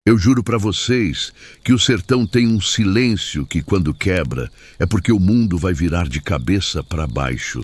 Eu juro para vocês que o sertão tem um silêncio que, quando quebra, é porque o mundo vai virar de cabeça para baixo.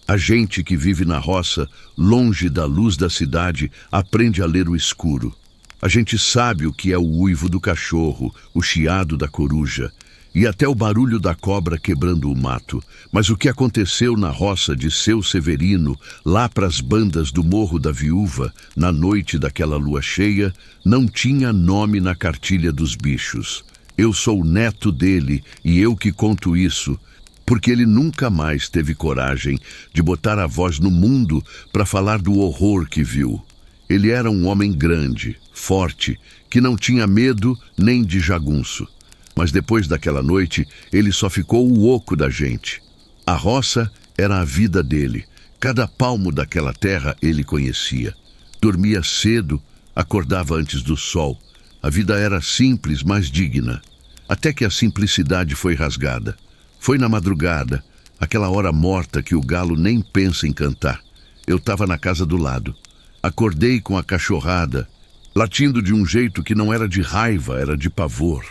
A gente que vive na roça, longe da luz da cidade, aprende a ler o escuro. A gente sabe o que é o uivo do cachorro, o chiado da coruja e até o barulho da cobra quebrando o mato. Mas o que aconteceu na roça de Seu Severino, lá pras bandas do Morro da Viúva, na noite daquela lua cheia, não tinha nome na cartilha dos bichos. Eu sou o neto dele e eu que conto isso, porque ele nunca mais teve coragem de botar a voz no mundo para falar do horror que viu. Ele era um homem grande, forte, que não tinha medo nem de jagunço. Mas depois daquela noite, ele só ficou o oco da gente. A roça era a vida dele. Cada palmo daquela terra ele conhecia. Dormia cedo, acordava antes do sol. A vida era simples, mas digna. Até que a simplicidade foi rasgada. Foi na madrugada, aquela hora morta que o galo nem pensa em cantar. Eu estava na casa do lado. Acordei com a cachorrada, latindo de um jeito que não era de raiva, era de pavor.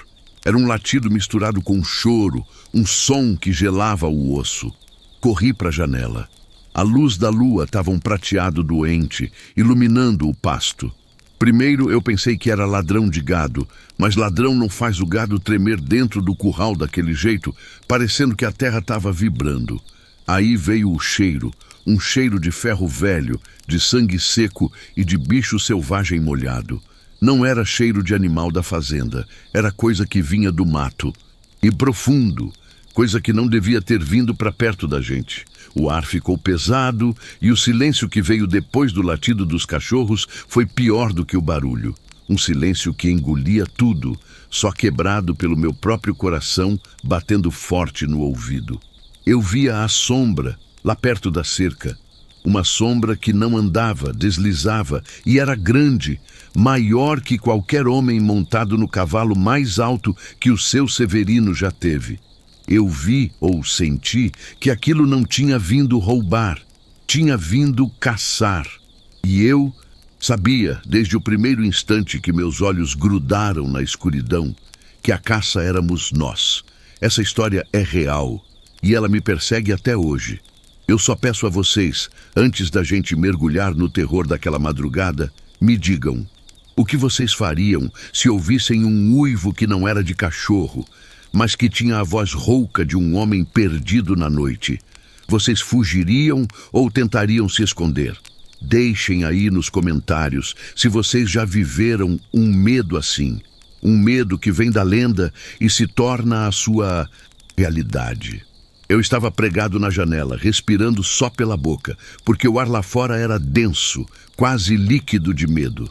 Era um latido misturado com choro, um som que gelava o osso. Corri para a janela. A luz da lua estava um prateado doente, iluminando o pasto. Primeiro eu pensei que era ladrão de gado, mas ladrão não faz o gado tremer dentro do curral daquele jeito, parecendo que a terra estava vibrando. Aí veio o cheiro, um cheiro de ferro velho, de sangue seco e de bicho selvagem molhado. Não era cheiro de animal da fazenda, era coisa que vinha do mato. E profundo, coisa que não devia ter vindo para perto da gente. O ar ficou pesado e o silêncio que veio depois do latido dos cachorros foi pior do que o barulho. Um silêncio que engolia tudo, só quebrado pelo meu próprio coração, batendo forte no ouvido. Eu via a sombra, lá perto da cerca. Uma sombra que não andava, deslizava e era grande, maior que qualquer homem montado no cavalo mais alto que o Seu Severino já teve. Eu vi ou senti que aquilo não tinha vindo roubar, tinha vindo caçar. E eu sabia, desde o primeiro instante que meus olhos grudaram na escuridão, que a caça éramos nós. Essa história é real e ela me persegue até hoje. Eu só peço a vocês, antes da gente mergulhar no terror daquela madrugada, me digam, o que vocês fariam se ouvissem um uivo que não era de cachorro, mas que tinha a voz rouca de um homem perdido na noite? Vocês fugiriam ou tentariam se esconder? Deixem aí nos comentários se vocês já viveram um medo assim, um medo que vem da lenda e se torna a sua realidade. Eu estava pregado na janela, respirando só pela boca, porque o ar lá fora era denso, quase líquido de medo.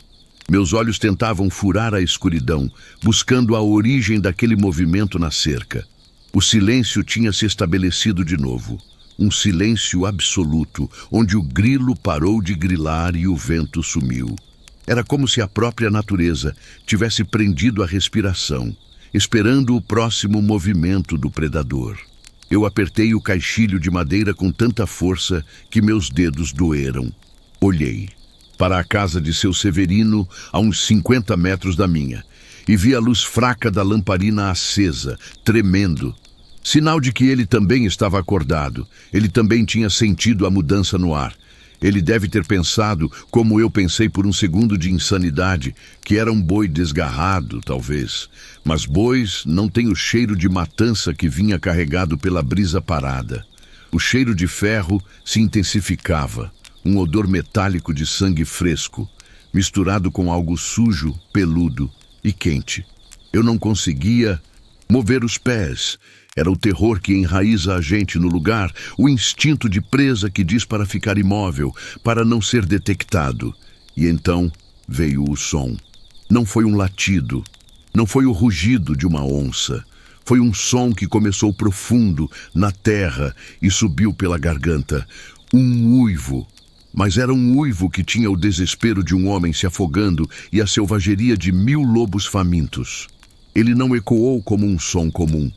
Meus olhos tentavam furar a escuridão, buscando a origem daquele movimento na cerca. O silêncio tinha se estabelecido de novo. Um silêncio absoluto, onde o grilo parou de grilar e o vento sumiu. Era como se a própria natureza tivesse prendido a respiração, esperando o próximo movimento do predador. Eu apertei o caixilho de madeira com tanta força que meus dedos doeram. Olhei para a casa de Seu Severino, a uns 50 metros da minha, e vi a luz fraca da lamparina acesa, tremendo. Sinal de que ele também estava acordado. Ele também tinha sentido a mudança no ar. Ele deve ter pensado, como eu pensei por um segundo de insanidade, que era um boi desgarrado, talvez. Mas bois não têm o cheiro de matança que vinha carregado pela brisa parada. O cheiro de ferro se intensificava, um odor metálico de sangue fresco, misturado com algo sujo, peludo e quente. Eu não conseguia mover os pés. Era o terror que enraiza a gente no lugar, o instinto de presa que diz para ficar imóvel, para não ser detectado. E então veio o som. Não foi um latido, não foi o rugido de uma onça. Foi um som que começou profundo, na terra, e subiu pela garganta. Um uivo. Mas era um uivo que tinha o desespero de um homem se afogando e a selvageria de 1000 lobos famintos. Ele não ecoou como um som comum.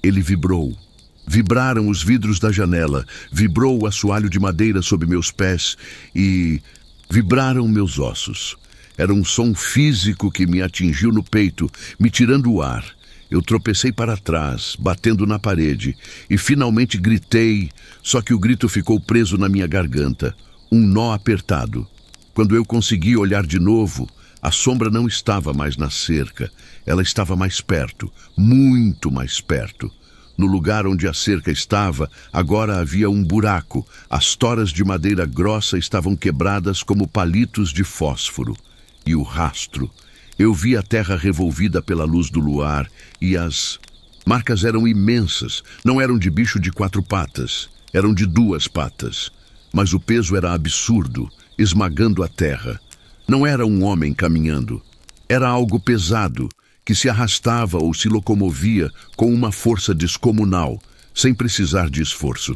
Ele vibrou. Vibraram os vidros da janela, vibrou o assoalho de madeira sob meus pés e vibraram meus ossos. Era um som físico que me atingiu no peito, me tirando o ar. Eu tropecei para trás, batendo na parede, e finalmente gritei, só que o grito ficou preso na minha garganta, um nó apertado. Quando eu consegui olhar de novo, a sombra não estava mais na cerca, ela estava mais perto, muito mais perto. No lugar onde a cerca estava, agora havia um buraco. As toras de madeira grossa estavam quebradas como palitos de fósforo. E o rastro. Eu vi a terra revolvida pela luz do luar e as marcas eram imensas. Não eram de bicho de 4 patas, eram de 2 patas. Mas o peso era absurdo, esmagando a terra. Não era um homem caminhando. Era algo pesado, que se arrastava ou se locomovia com uma força descomunal, sem precisar de esforço.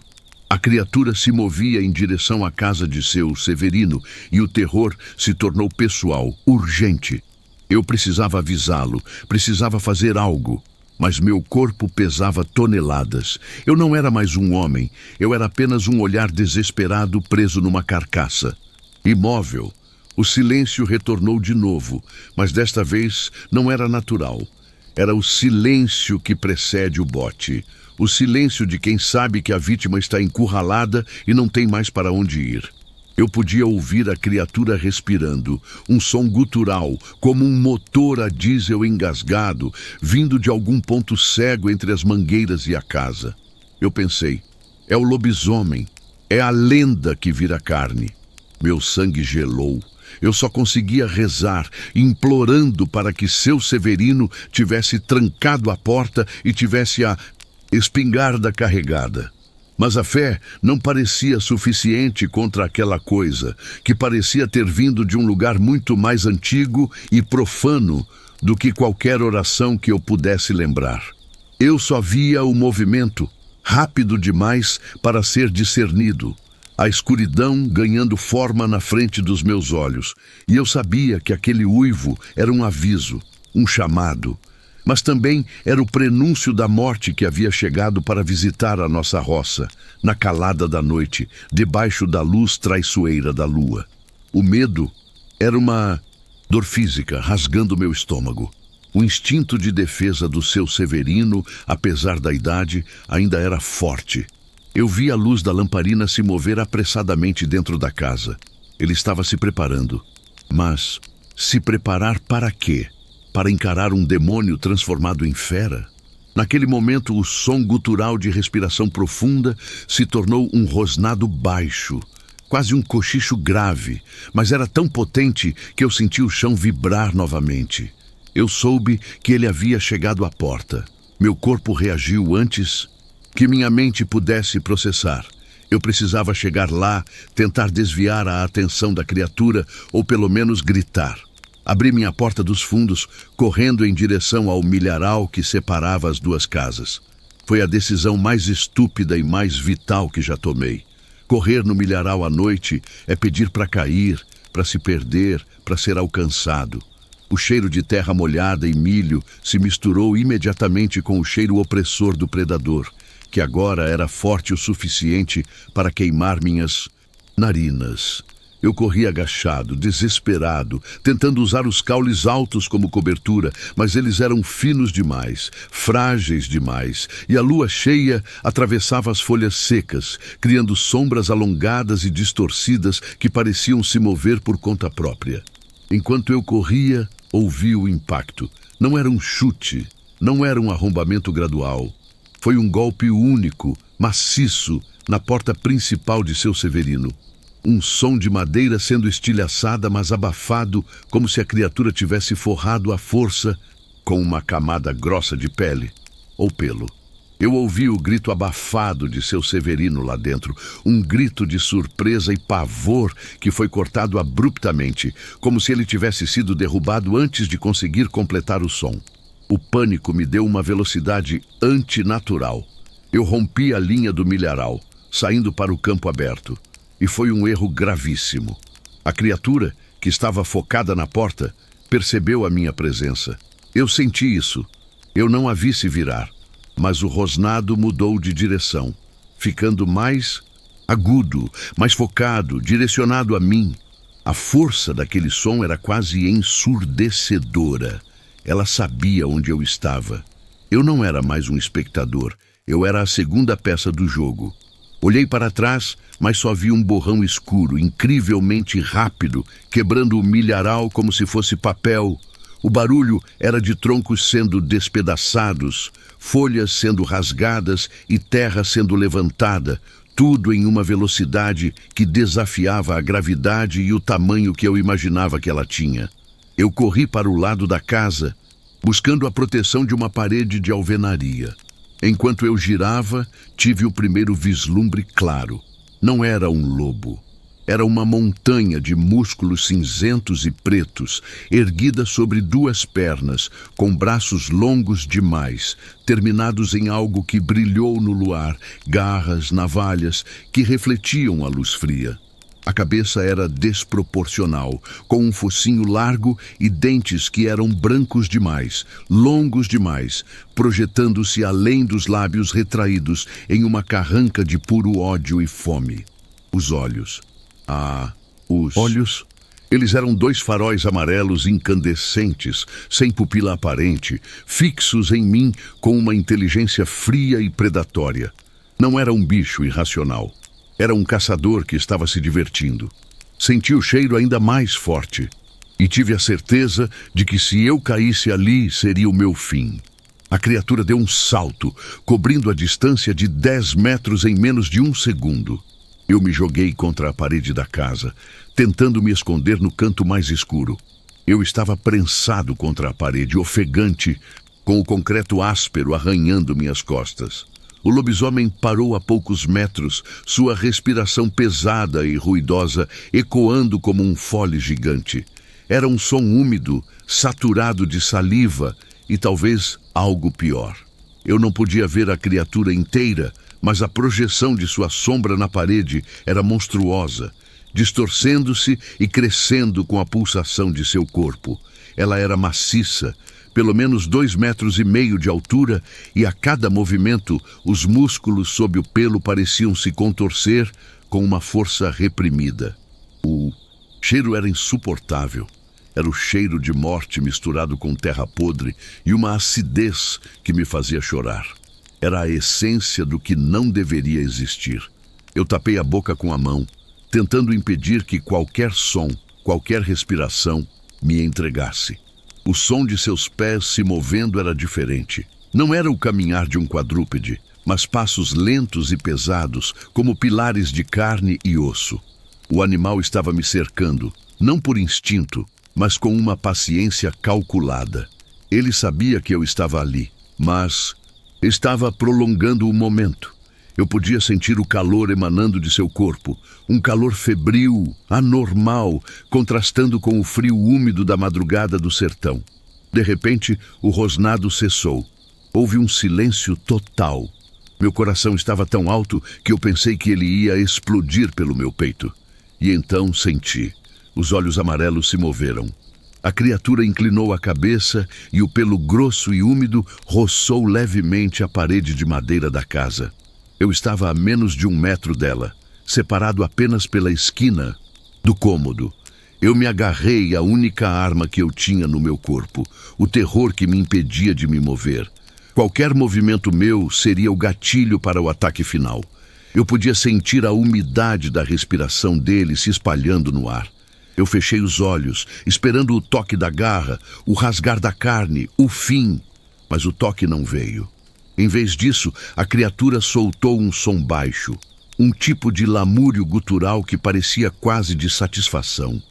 A criatura se movia em direção à casa de seu Severino e o terror se tornou pessoal, urgente. Eu precisava avisá-lo, precisava fazer algo, mas meu corpo pesava toneladas. Eu não era mais um homem, eu era apenas um olhar desesperado preso numa carcaça. Imóvel. O silêncio retornou de novo, mas desta vez não era natural. Era o silêncio que precede o bote. O silêncio de quem sabe que a vítima está encurralada e não tem mais para onde ir. Eu podia ouvir a criatura respirando, um som gutural, como um motor a diesel engasgado, vindo de algum ponto cego entre as mangueiras e a casa. Eu pensei, é o lobisomem, é a lenda que vira carne. Meu sangue gelou. Eu só conseguia rezar, implorando para que seu Severino tivesse trancado a porta e tivesse a espingarda carregada. Mas a fé não parecia suficiente contra aquela coisa, que parecia ter vindo de um lugar muito mais antigo e profano do que qualquer oração que eu pudesse lembrar. Eu só via o movimento, rápido demais para ser discernido. A escuridão ganhando forma na frente dos meus olhos, e eu sabia que aquele uivo era um aviso, um chamado, mas também era o prenúncio da morte que havia chegado para visitar a nossa roça, na calada da noite, debaixo da luz traiçoeira da lua. O medo era uma dor física rasgando meu estômago. O instinto de defesa do seu Severino, apesar da idade, ainda era forte. Eu vi a luz da lamparina se mover apressadamente dentro da casa. Ele estava se preparando. Mas se preparar para quê? Para encarar um demônio transformado em fera? Naquele momento, o som gutural de respiração profunda se tornou um rosnado baixo, quase um cochicho grave, mas era tão potente que eu senti o chão vibrar novamente. Eu soube que ele havia chegado à porta. Meu corpo reagiu antes que minha mente pudesse processar. Eu precisava chegar lá, tentar desviar a atenção da criatura ou pelo menos gritar. Abri minha porta dos fundos, correndo em direção ao milharal que separava as 2 casas. Foi a decisão mais estúpida e mais vital que já tomei. Correr no milharal à noite é pedir para cair, para se perder, para ser alcançado. O cheiro de terra molhada e milho se misturou imediatamente com o cheiro opressor do predador, que agora era forte o suficiente para queimar minhas narinas. Eu corri agachado, desesperado, tentando usar os caules altos como cobertura, mas eles eram finos demais, frágeis demais, e a lua cheia atravessava as folhas secas, criando sombras alongadas e distorcidas que pareciam se mover por conta própria. Enquanto eu corria, ouvi o impacto. Não era um chute, não era um arrombamento gradual. Foi um golpe único, maciço, na porta principal de seu Severino. Um som de madeira sendo estilhaçada, mas abafado, como se a criatura tivesse forrado à força com uma camada grossa de pele ou pelo. Eu ouvi o grito abafado de seu Severino lá dentro, um grito de surpresa e pavor que foi cortado abruptamente, como se ele tivesse sido derrubado antes de conseguir completar o som. O pânico me deu uma velocidade antinatural. Eu rompi a linha do milharal, saindo para o campo aberto. E foi um erro gravíssimo. A criatura, que estava focada na porta, percebeu a minha presença. Eu senti isso. Eu não a vi se virar, mas o rosnado mudou de direção, ficando mais agudo, mais focado, direcionado a mim. A força daquele som era quase ensurdecedora. Ela sabia onde eu estava. Eu não era mais um espectador, eu era a segunda peça do jogo. Olhei para trás, mas só vi um borrão escuro, incrivelmente rápido, quebrando o milharal como se fosse papel. O barulho era de troncos sendo despedaçados, folhas sendo rasgadas e terra sendo levantada, tudo em uma velocidade que desafiava a gravidade e o tamanho que eu imaginava que ela tinha. Eu corri para o lado da casa, buscando a proteção de uma parede de alvenaria. Enquanto eu girava, tive o primeiro vislumbre claro. Não era um lobo. Era uma montanha de músculos cinzentos e pretos, erguida sobre duas pernas, com braços longos demais, terminados em algo que brilhou no luar, garras, navalhas, que refletiam a luz fria. A cabeça era desproporcional, com um focinho largo e dentes que eram brancos demais, longos demais, projetando-se além dos lábios retraídos em uma carranca de puro ódio e fome. Os olhos. Os olhos? Eles eram dois faróis amarelos incandescentes, sem pupila aparente, fixos em mim com uma inteligência fria e predatória. Não era um bicho irracional. Era um caçador que estava se divertindo. Senti o cheiro ainda mais forte e tive a certeza de que se eu caísse ali seria o meu fim. A criatura deu um salto, cobrindo a distância de 10 metros em menos de um segundo. Eu me joguei contra a parede da casa, tentando me esconder no canto mais escuro. Eu estava prensado contra a parede, ofegante, com o concreto áspero arranhando minhas costas. O lobisomem parou a poucos metros, sua respiração pesada e ruidosa, ecoando como um fole gigante. Era um som úmido, saturado de saliva e talvez algo pior. Eu não podia ver a criatura inteira, mas a projeção de sua sombra na parede era monstruosa, distorcendo-se e crescendo com a pulsação de seu corpo. Ela era maciça, pelo menos 2,5 metros de altura, e a cada movimento os músculos sob o pelo pareciam se contorcer com uma força reprimida. O cheiro era insuportável. Era o cheiro de morte misturado com terra podre e uma acidez que me fazia chorar. Era a essência do que não deveria existir. Eu tapei a boca com a mão, tentando impedir que qualquer som, qualquer respiração, me entregasse. O som de seus pés se movendo era diferente. Não era o caminhar de um quadrúpede, mas passos lentos e pesados, como pilares de carne e osso. O animal estava me cercando, não por instinto, mas com uma paciência calculada. Ele sabia que eu estava ali, mas estava prolongando o momento. Eu podia sentir o calor emanando de seu corpo, um calor febril, anormal, contrastando com o frio úmido da madrugada do sertão. De repente, o rosnado cessou. Houve um silêncio total. Meu coração estava tão alto que eu pensei que ele ia explodir pelo meu peito. E então senti. Os olhos amarelos se moveram. A criatura inclinou a cabeça e o pelo grosso e úmido roçou levemente a parede de madeira da casa. Eu estava a menos de 1 metro dela, separado apenas pela esquina do cômodo. Eu me agarrei à única arma que eu tinha no meu corpo, o terror que me impedia de me mover. Qualquer movimento meu seria o gatilho para o ataque final. Eu podia sentir a umidade da respiração dele se espalhando no ar. Eu fechei os olhos, esperando o toque da garra, o rasgar da carne, o fim. Mas o toque não veio. Em vez disso, a criatura soltou um som baixo, um tipo de lamúrio gutural que parecia quase de satisfação.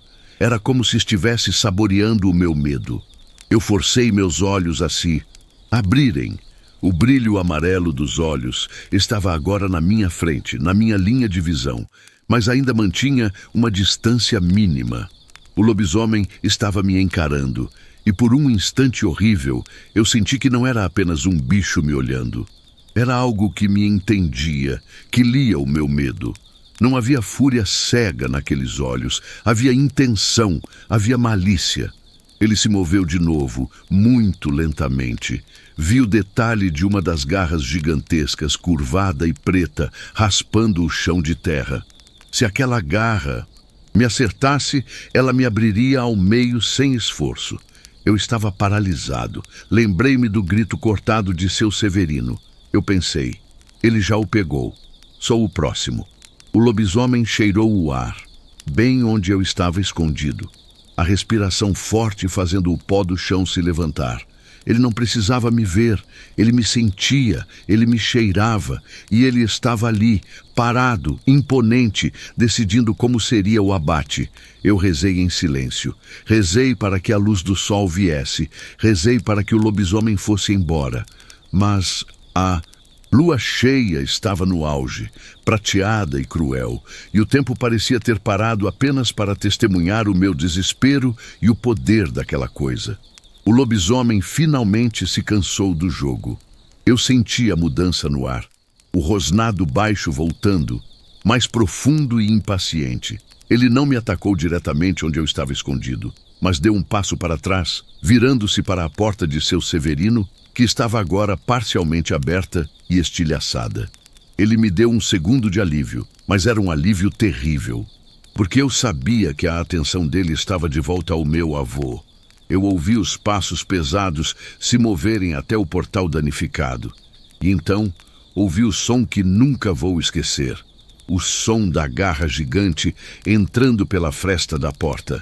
Era como se estivesse saboreando o meu medo. Eu forcei meus olhos a se abrirem. O brilho amarelo dos olhos estava agora na minha frente, na minha linha de visão, mas ainda mantinha uma distância mínima. O lobisomem estava me encarando, e por um instante horrível, eu senti que não era apenas um bicho me olhando. Era algo que me entendia, que lia o meu medo. Não havia fúria cega naqueles olhos, havia intenção, havia malícia. Ele se moveu de novo, muito lentamente. Vi o detalhe de uma das garras gigantescas, curvada e preta, raspando o chão de terra. Se aquela garra Me acertasse, ela me abriria ao meio sem esforço. Eu estava paralisado. Lembrei-me do grito cortado de seu Severino. Eu pensei, ele já o pegou. Sou o próximo. O lobisomem cheirou o ar, bem onde eu estava escondido. A respiração forte fazendo o pó do chão se levantar. Ele não precisava me ver, ele me sentia, ele me cheirava, e ele estava ali, parado, imponente, decidindo como seria o abate. Eu rezei em silêncio. Rezei para que a luz do sol viesse. Rezei para que o lobisomem fosse embora. Mas a lua cheia estava no auge, prateada e cruel, e o tempo parecia ter parado apenas para testemunhar o meu desespero e o poder daquela coisa. O lobisomem finalmente se cansou do jogo. Eu senti a mudança no ar, o rosnado baixo voltando, mais profundo e impaciente. Ele não me atacou diretamente onde eu estava escondido, mas deu um passo para trás, virando-se para a porta de seu Severino, que estava agora parcialmente aberta e estilhaçada. Ele me deu um segundo de alívio, mas era um alívio terrível, porque eu sabia que a atenção dele estava de volta ao meu avô. Eu ouvi os passos pesados se moverem até o portal danificado. E então, ouvi o som que nunca vou esquecer. O som da garra gigante entrando pela fresta da porta.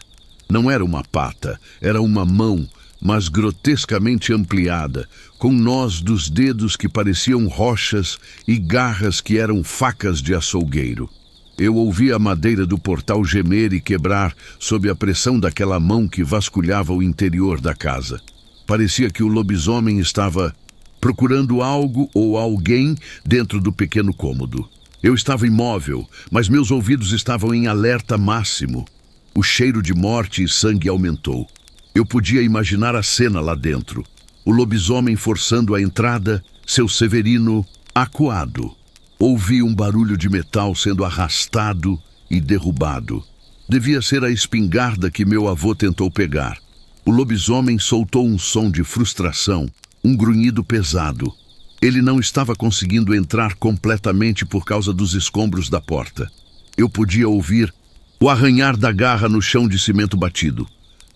Não era uma pata, era uma mão, mas grotescamente ampliada, com nós dos dedos que pareciam rochas e garras que eram facas de açougueiro. Eu ouvi a madeira do portal gemer e quebrar sob a pressão daquela mão que vasculhava o interior da casa. Parecia que o lobisomem estava procurando algo ou alguém dentro do pequeno cômodo. Eu estava imóvel, mas meus ouvidos estavam em alerta máximo. O cheiro de morte e sangue aumentou. Eu podia imaginar a cena lá dentro. O lobisomem forçando a entrada, seu Severino acuado. Ouvi um barulho de metal sendo arrastado e derrubado. Devia ser a espingarda que meu avô tentou pegar. O lobisomem soltou um som de frustração, um grunhido pesado. Ele não estava conseguindo entrar completamente por causa dos escombros da porta. Eu podia ouvir o arranhar da garra no chão de cimento batido.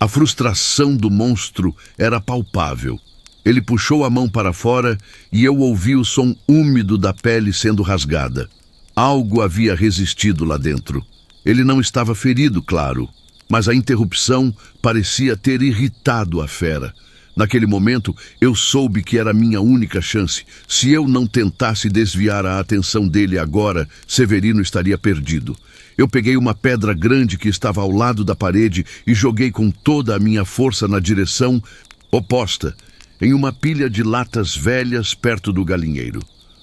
A frustração do monstro era palpável. Ele puxou a mão para fora e eu ouvi o som úmido da pele sendo rasgada. Algo havia resistido lá dentro. Ele não estava ferido, claro, mas a interrupção parecia ter irritado a fera. Naquele momento, eu soube que era minha única chance. Se eu não tentasse desviar a atenção dele agora, Severino estaria perdido. Eu peguei uma pedra grande que estava ao lado da parede e joguei com toda a minha força na direção oposta, em uma pilha de latas velhas perto do galinheiro.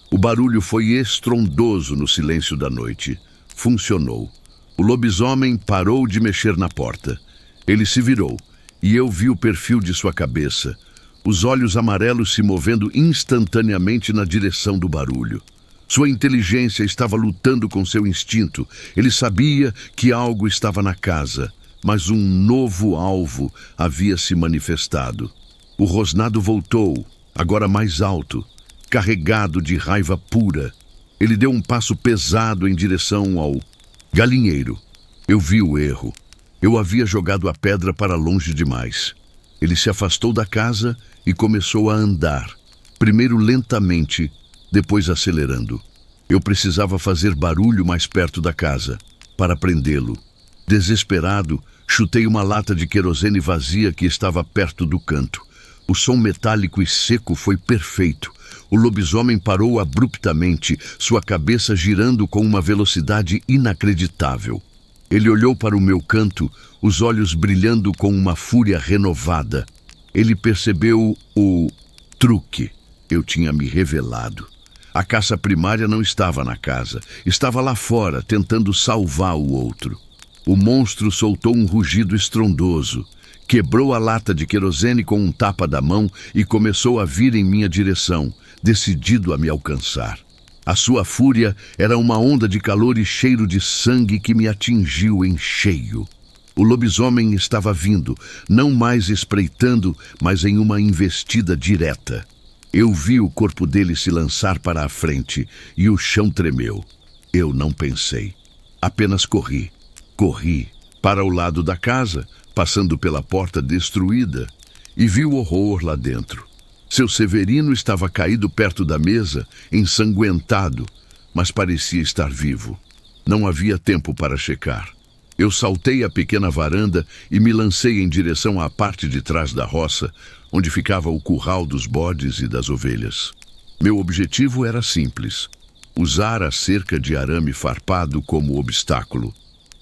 O barulho foi estrondoso no silêncio da noite. Funcionou. O lobisomem parou de mexer na porta. Ele se virou, e eu vi o perfil de sua cabeça, os olhos amarelos se movendo instantaneamente na direção do barulho. Sua inteligência estava lutando com seu instinto. Ele sabia que algo estava na casa, mas um novo alvo havia se manifestado. O rosnado voltou, agora mais alto, carregado de raiva pura. Ele deu um passo pesado em direção ao galinheiro. Eu vi o erro. Eu havia jogado a pedra para longe demais. Ele se afastou da casa e começou a andar, primeiro lentamente, depois acelerando. Eu precisava fazer barulho mais perto da casa, para prendê-lo. Desesperado, chutei uma lata de querosene vazia que estava perto do canto. O som metálico e seco foi perfeito. O lobisomem parou abruptamente, sua cabeça girando com uma velocidade inacreditável. Ele olhou para o meu canto, os olhos brilhando com uma fúria renovada. Ele percebeu o truque. Eu tinha me revelado. A caça primária não estava na casa. Estava lá fora, tentando salvar o outro. O monstro soltou um rugido estrondoso. Quebrou a lata de querosene com um tapa da mão e começou a vir em minha direção, decidido a me alcançar. A sua fúria era uma onda de calor e cheiro de sangue que me atingiu em cheio. O lobisomem estava vindo, não mais espreitando, mas em uma investida direta. Eu vi o corpo dele se lançar para a frente e o chão tremeu. Eu não pensei. Apenas corri. Corri, para o lado da casa, passando pela porta destruída, e vi o horror lá dentro. Seu Severino estava caído perto da mesa, ensanguentado, mas parecia estar vivo. Não havia tempo para checar. Eu saltei a pequena varanda e me lancei em direção à parte de trás da roça, onde ficava o curral dos bodes e das ovelhas. Meu objetivo era simples: usar a cerca de arame farpado como obstáculo,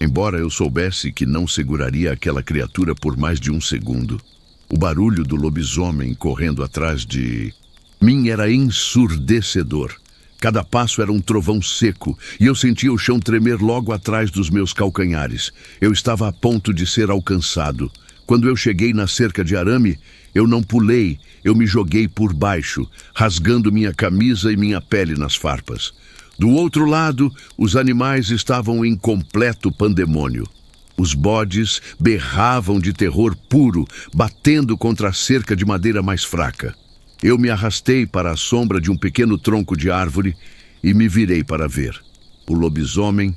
embora eu soubesse que não seguraria aquela criatura por mais de um segundo. O barulho do lobisomem correndo atrás de mim era ensurdecedor. Cada passo era um trovão seco e eu sentia o chão tremer logo atrás dos meus calcanhares. Eu estava a ponto de ser alcançado. Quando eu cheguei na cerca de arame, eu não pulei, eu me joguei por baixo, rasgando minha camisa e minha pele nas farpas. Do outro lado, os animais estavam em completo pandemônio. Os bodes berravam de terror puro, batendo contra a cerca de madeira mais fraca. Eu me arrastei para a sombra de um pequeno tronco de árvore e me virei para ver. O lobisomem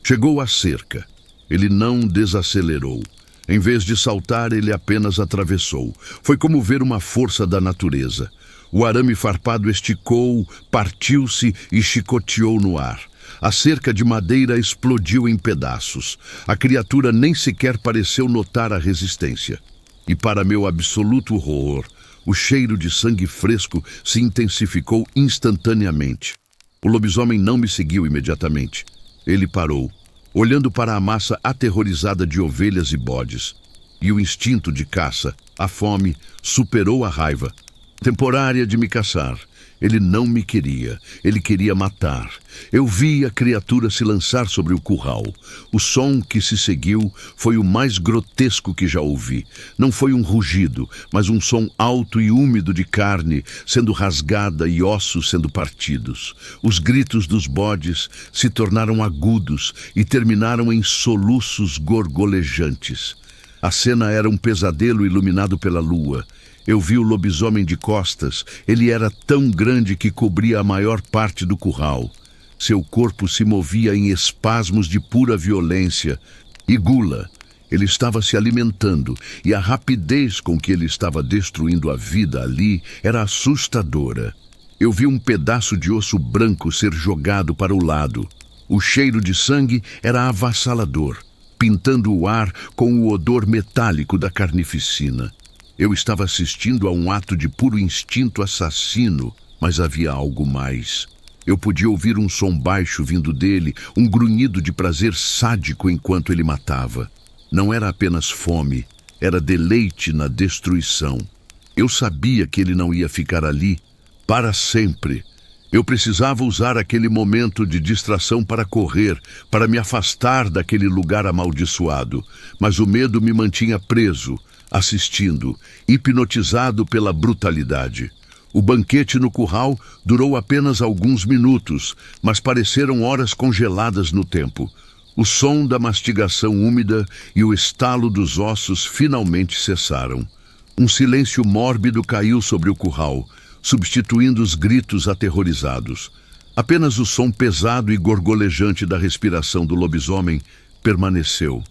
chegou à cerca. Ele não desacelerou. Em vez de saltar, ele apenas atravessou. Foi como ver uma força da natureza. O arame farpado esticou, partiu-se e chicoteou no ar. A cerca de madeira explodiu em pedaços. A criatura nem sequer pareceu notar a resistência. E para meu absoluto horror, o cheiro de sangue fresco se intensificou instantaneamente. O lobisomem não me seguiu imediatamente. Ele parou, olhando para a massa aterrorizada de ovelhas e bodes. E o instinto de caça, a fome, superou a raiva temporária de me caçar. Ele não me queria, ele queria matar. Eu vi a criatura se lançar sobre o curral. O som que se seguiu foi o mais grotesco que já ouvi. Não foi um rugido, mas um som alto e úmido de carne sendo rasgada e ossos sendo partidos. Os gritos dos bodes se tornaram agudos e terminaram em soluços gorgolejantes. A cena era um pesadelo iluminado pela lua. Eu vi o lobisomem de costas. Ele era tão grande que cobria a maior parte do curral. Seu corpo se movia em espasmos de pura violência e gula. Ele estava se alimentando, e a rapidez com que ele estava destruindo a vida ali era assustadora. Eu vi um pedaço de osso branco ser jogado para o lado. O cheiro de sangue era avassalador, pintando o ar com o odor metálico da carnificina. Eu estava assistindo a um ato de puro instinto assassino, mas havia algo mais. Eu podia ouvir um som baixo vindo dele, um grunhido de prazer sádico enquanto ele matava. Não era apenas fome, era deleite na destruição. Eu sabia que ele não ia ficar ali para sempre. Eu precisava usar aquele momento de distração para correr, para me afastar daquele lugar amaldiçoado. Mas o medo me mantinha preso, assistindo, hipnotizado pela brutalidade. O banquete no curral durou apenas alguns minutos, mas pareceram horas congeladas no tempo. O som da mastigação úmida e o estalo dos ossos finalmente cessaram. Um silêncio mórbido caiu sobre o curral, substituindo os gritos aterrorizados. Apenas o som pesado e gorgolejante da respiração do lobisomem permaneceu.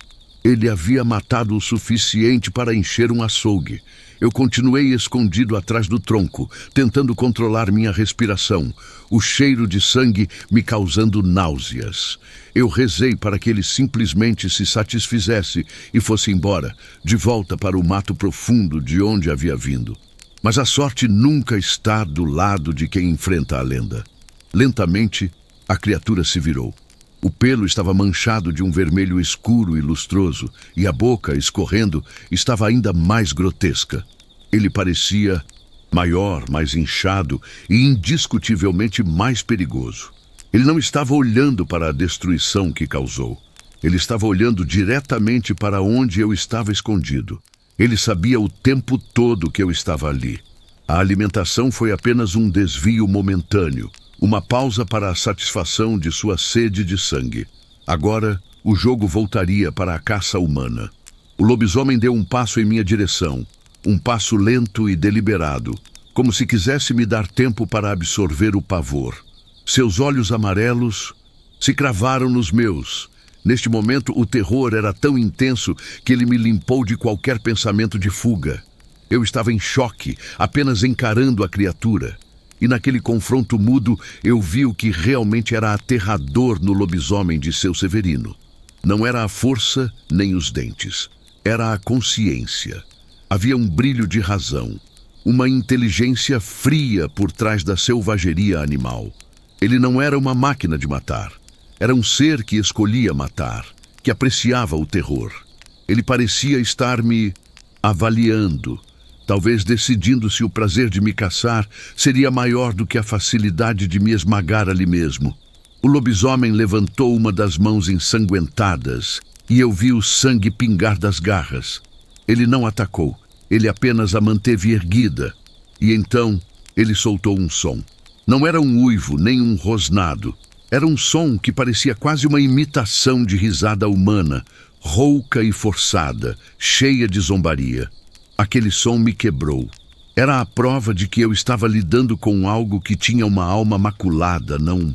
Ele havia matado o suficiente para encher um açougue. Eu continuei escondido atrás do tronco, tentando controlar minha respiração, o cheiro de sangue me causando náuseas. Eu rezei para que ele simplesmente se satisfizesse e fosse embora, de volta para o mato profundo de onde havia vindo. Mas a sorte nunca está do lado de quem enfrenta a lenda. Lentamente, a criatura se virou. O pelo estava manchado de um vermelho escuro e lustroso, e a boca, escorrendo, estava ainda mais grotesca. Ele parecia maior, mais inchado e indiscutivelmente mais perigoso. Ele não estava olhando para a destruição que causou. Ele estava olhando diretamente para onde eu estava escondido. Ele sabia o tempo todo que eu estava ali. A alimentação foi apenas um desvio momentâneo, uma pausa para a satisfação de sua sede de sangue. Agora, o jogo voltaria para a caça humana. O lobisomem deu um passo em minha direção, um passo lento e deliberado, como se quisesse me dar tempo para absorver o pavor. Seus olhos amarelos se cravaram nos meus, Neste momento, o terror era tão intenso que ele me limpou de qualquer pensamento de fuga. Eu estava em choque, apenas encarando a criatura. E naquele confronto mudo, eu vi o que realmente era aterrador no lobisomem de seu Severino. Não era a força nem os dentes. Era a consciência. Havia um brilho de razão, uma inteligência fria por trás da selvageria animal. Ele não era uma máquina de matar. Era um ser que escolhia matar, que apreciava o terror. Ele parecia estar me avaliando, talvez decidindo se o prazer de me caçar seria maior do que a facilidade de me esmagar ali mesmo. O lobisomem levantou uma das mãos ensanguentadas e eu vi o sangue pingar das garras. Ele não atacou, ele apenas a manteve erguida. E então ele soltou um som. Não era um uivo nem um rosnado. Era um som que parecia quase uma imitação de risada humana, rouca e forçada, cheia de zombaria. Aquele som me quebrou. Era a prova de que eu estava lidando com algo que tinha uma alma maculada, não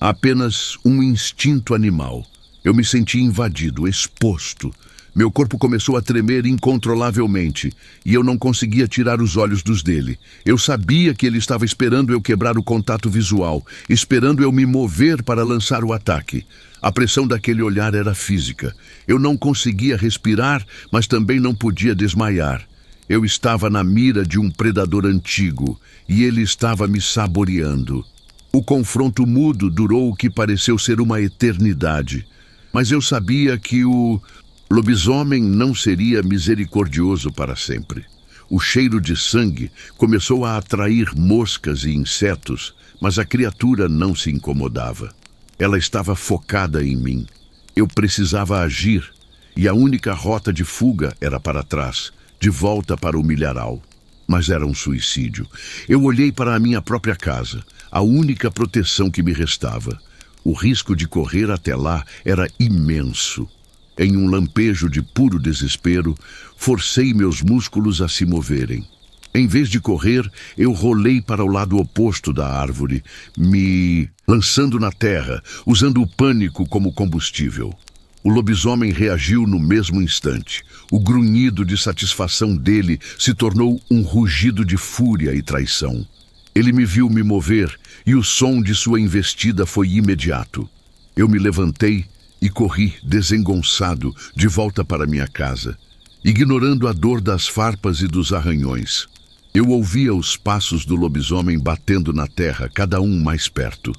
apenas um instinto animal. Eu me senti invadido, exposto. Meu corpo começou a tremer incontrolavelmente e eu não conseguia tirar os olhos dos dele. Eu sabia que ele estava esperando eu quebrar o contato visual, esperando eu me mover para lançar o ataque. A pressão daquele olhar era física. Eu não conseguia respirar, mas também não podia desmaiar. Eu estava na mira de um predador antigo e ele estava me saboreando. O confronto mudo durou o que pareceu ser uma eternidade, mas eu sabia que o lobisomem não seria misericordioso para sempre. O cheiro de sangue começou a atrair moscas e insetos, mas a criatura não se incomodava. Ela estava focada em mim. Eu precisava agir, e a única rota de fuga era para trás, de volta para o milharal. Mas era um suicídio. Eu olhei para a minha própria casa, a única proteção que me restava. O risco de correr até lá era imenso. Em um lampejo de puro desespero, forcei meus músculos a se moverem. Em vez de correr, eu rolei para o lado oposto da árvore, me lançando na terra, usando o pânico como combustível. O lobisomem reagiu no mesmo instante. O grunhido de satisfação dele se tornou um rugido de fúria e traição. Ele me viu me mover e o som de sua investida foi imediato. Eu me levantei e corri, desengonçado, de volta para minha casa, ignorando a dor das farpas e dos arranhões. Eu ouvia os passos do lobisomem batendo na terra, cada um mais perto.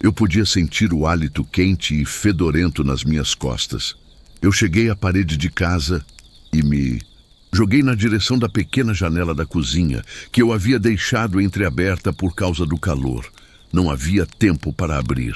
Eu podia sentir o hálito quente e fedorento nas minhas costas. Eu cheguei à parede de casa e me joguei na direção da pequena janela da cozinha, que eu havia deixado entreaberta por causa do calor. Não havia tempo para abrir.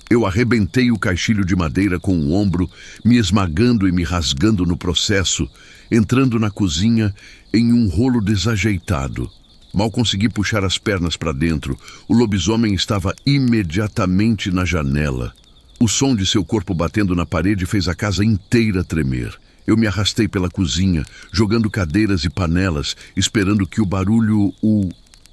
Eu arrebentei o caixilho de madeira com o ombro, me esmagando e me rasgando no processo, entrando na cozinha em um rolo desajeitado. Mal consegui puxar as pernas para dentro. O lobisomem estava imediatamente na janela. O som de seu corpo batendo na parede fez a casa inteira tremer. Eu me arrastei pela cozinha, jogando cadeiras e panelas, esperando que o barulho o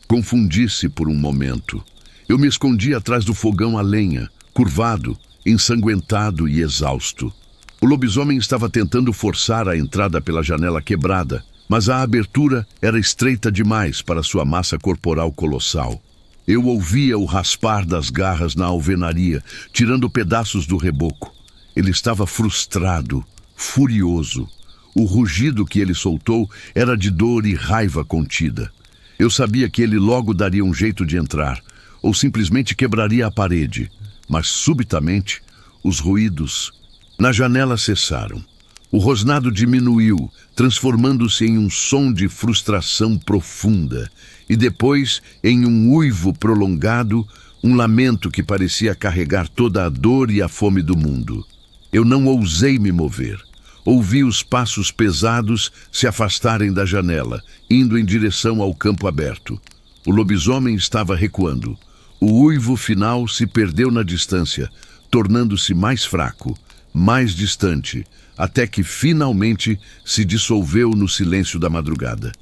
confundisse por um momento. Eu me escondi atrás do fogão a lenha, curvado, ensanguentado e exausto. O lobisomem estava tentando forçar a entrada pela janela quebrada, mas a abertura era estreita demais para sua massa corporal colossal. Eu ouvia o raspar das garras na alvenaria, tirando pedaços do reboco. Ele estava frustrado, furioso. O rugido que ele soltou era de dor e raiva contida. Eu sabia que ele logo daria um jeito de entrar, ou simplesmente quebraria a parede. Mas, subitamente, os ruídos na janela cessaram. O rosnado diminuiu, transformando-se em um som de frustração profunda, e depois em um uivo prolongado, um lamento que parecia carregar toda a dor e a fome do mundo. Eu não ousei me mover. Ouvi os passos pesados se afastarem da janela, indo em direção ao campo aberto. O lobisomem estava recuando. O uivo final se perdeu na distância, tornando-se mais fraco, mais distante, até que finalmente se dissolveu no silêncio da madrugada.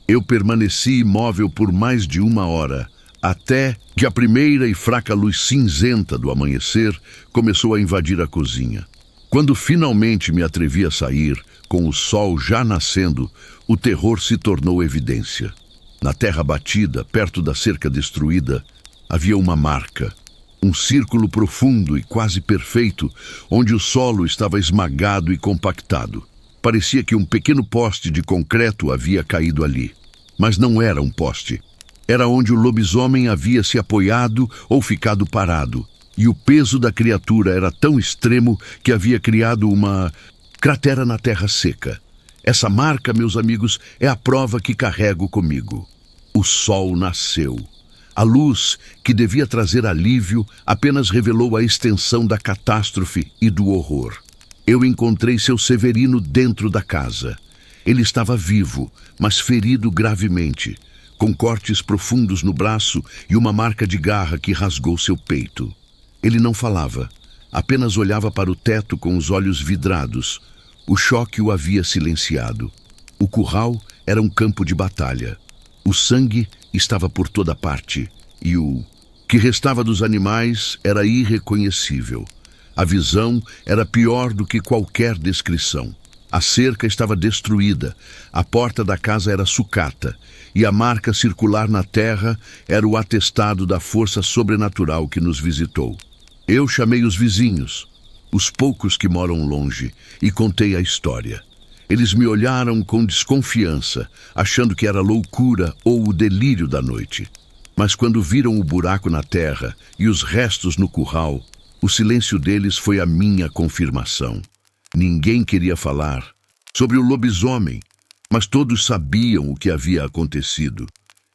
Eu permaneci imóvel por mais de 1 hora, até que a primeira e fraca luz cinzenta do amanhecer começou a invadir a cozinha. Quando finalmente me atrevi a sair, com o sol já nascendo, o terror se tornou evidência. Na terra batida, perto da cerca destruída, havia uma marca. Um círculo profundo e quase perfeito, onde o solo estava esmagado e compactado. Parecia que um pequeno poste de concreto havia caído ali. Mas não era um poste. Era onde o lobisomem havia se apoiado ou ficado parado. E o peso da criatura era tão extremo que havia criado uma cratera na terra seca. Essa marca, meus amigos, é a prova que carrego comigo. O sol nasceu. A luz, que devia trazer alívio, apenas revelou a extensão da catástrofe e do horror. Eu encontrei seu Severino dentro da casa. Ele estava vivo, mas ferido gravemente, com cortes profundos no braço e uma marca de garra que rasgou seu peito. Ele não falava, apenas olhava para o teto com os olhos vidrados. O choque o havia silenciado. O curral era um campo de batalha. O sangue estava por toda parte, e o que restava dos animais era irreconhecível. A visão era pior do que qualquer descrição. A cerca estava destruída, a porta da casa era sucata, e a marca circular na terra era o atestado da força sobrenatural que nos visitou. Eu chamei os vizinhos, os poucos que moram longe, e contei a história. Eles me olharam com desconfiança, achando que era loucura ou o delírio da noite. Mas quando viram o buraco na terra e os restos no curral, o silêncio deles foi a minha confirmação. Ninguém queria falar sobre o lobisomem, mas todos sabiam o que havia acontecido.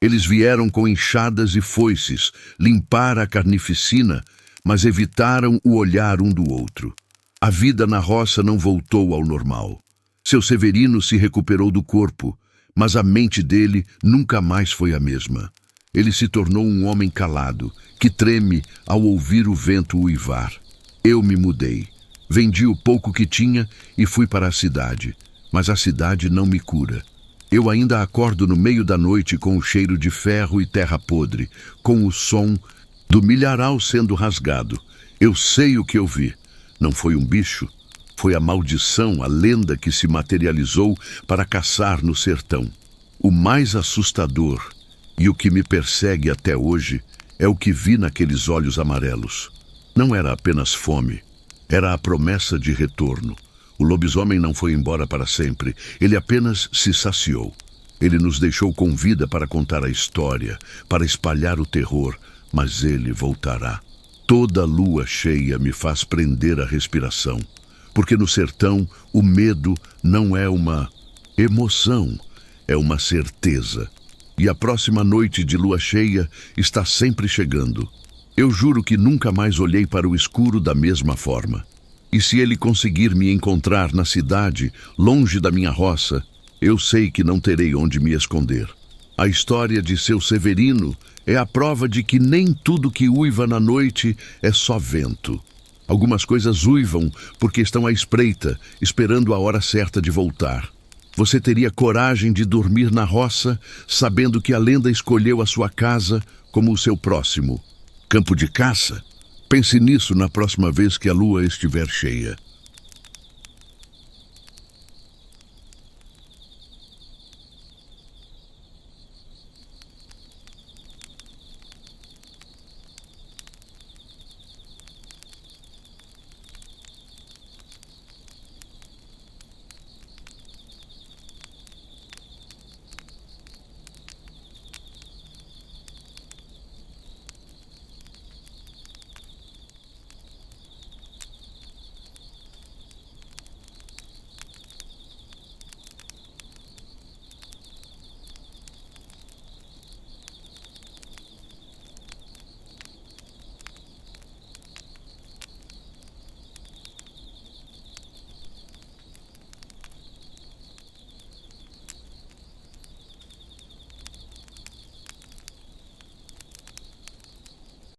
Eles vieram com enxadas e foices limpar a carnificina, mas evitaram o olhar um do outro. A vida na roça não voltou ao normal. Seu Severino se recuperou do corpo, mas a mente dele nunca mais foi a mesma. Ele se tornou um homem calado, que treme ao ouvir o vento uivar. Eu me mudei. Vendi o pouco que tinha e fui para a cidade. Mas a cidade não me cura. Eu ainda acordo no meio da noite com o cheiro de ferro e terra podre, com o som do milharal sendo rasgado. Eu sei o que eu vi. Não foi um bicho. Foi a maldição, a lenda que se materializou para caçar no sertão. O mais assustador, e o que me persegue até hoje, é o que vi naqueles olhos amarelos. Não era apenas fome, era a promessa de retorno. O lobisomem não foi embora para sempre, ele apenas se saciou. Ele nos deixou com vida para contar a história, para espalhar o terror, mas ele voltará. Toda lua cheia me faz prender a respiração. Porque no sertão, o medo não é uma emoção, é uma certeza. E a próxima noite de lua cheia está sempre chegando. Eu juro que nunca mais olhei para o escuro da mesma forma. E se ele conseguir me encontrar na cidade, longe da minha roça, eu sei que não terei onde me esconder. A história de seu Severino é a prova de que nem tudo que uiva na noite é só vento. Algumas coisas uivam porque estão à espreita, esperando a hora certa de voltar. Você teria coragem de dormir na roça, sabendo que a lenda escolheu a sua casa como o seu próximo campo de caça? Pense nisso na próxima vez que a lua estiver cheia.